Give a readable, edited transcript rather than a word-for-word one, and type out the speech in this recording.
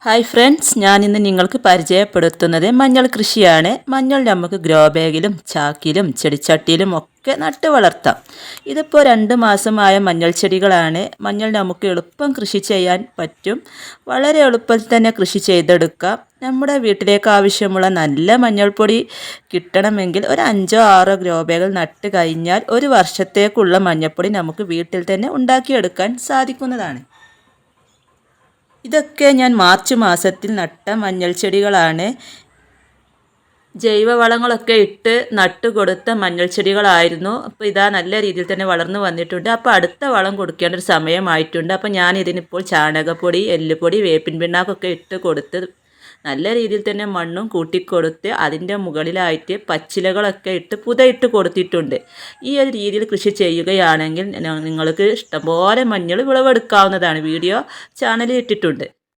Hi friends, ഞാനിന്ന് നിങ്ങൾക്ക് പരിചയപ്പെടുത്തുന്നത് മഞ്ഞൾ കൃഷിയാണ്. മഞ്ഞൾ നമുക്ക് ഗ്രോ ബാഗിലും ചാക്കിലും ചെടിച്ചട്ടിയിലും ഒക്കെ നട്ട് വളർത്താം. ഇതിപ്പോൾ 2 മാസമായ മഞ്ഞൾ ചെടികളാണ്. മഞ്ഞൾ നമുക്ക് എളുപ്പം കൃഷി ചെയ്യാൻ പറ്റും. വളരെ എളുപ്പത്തിൽ തന്നെ കൃഷി ചെയ്തെടുക്കാം. നമ്മുടെ വീട്ടിലേക്ക് ആവശ്യമുള്ള നല്ല മഞ്ഞൾപ്പൊടി കിട്ടണമെങ്കിൽ ഒരു 5-6 ഗ്രോ ബാഗുകൾ നട്ട് കഴിഞ്ഞാൽ ഒരു വർഷത്തേക്കുള്ള മഞ്ഞൾപ്പൊടി നമുക്ക് വീട്ടിൽ തന്നെ ഉണ്ടാക്കിയെടുക്കാൻ സാധിക്കുന്നതാണ്. ഇതൊക്കെ ഞാൻ മാർച്ച് മാസത്തിൽ നട്ട മഞ്ഞൾ ചെടികളാണ്. ജൈവവളങ്ങളൊക്കെ ഇട്ട് നട്ടുകൊടുത്ത മഞ്ഞൾ ചെടികളായിരുന്നു. അപ്പോൾ ഇതാ നല്ല രീതിയിൽ തന്നെ വളർന്നു വന്നിട്ടുണ്ട്. അപ്പോൾ അടുത്ത വളം കൊടുക്കേണ്ട ഒരു സമയമായിട്ടുണ്ട്. അപ്പോൾ ഞാൻ ഇതിനിപ്പോൾ ചാണകപ്പൊടി, എല്ലുപൊടി, വേപ്പിൻ പിണ്ണാക്കൊക്കെ ഇട്ട് കൊടുത്ത് നല്ല രീതിയിൽ തന്നെ മണ്ണും കൂട്ടിക്കൊടുത്ത് അതിൻ്റെ മുകളിലായിട്ട് പച്ചിലകളൊക്കെ ഇട്ട് പുതയിട്ട് കൊടുത്തിട്ടുണ്ട്. ഈ ഒരു രീതിയിൽ കൃഷി ചെയ്യുകയാണെങ്കിൽ നിങ്ങൾക്ക് ഇഷ്ടംപോലെ മഞ്ഞൾ വിളവെടുക്കാവുന്നതാണ്. വീഡിയോ ചാനലിൽ ഇട്ടിട്ടുണ്ട്.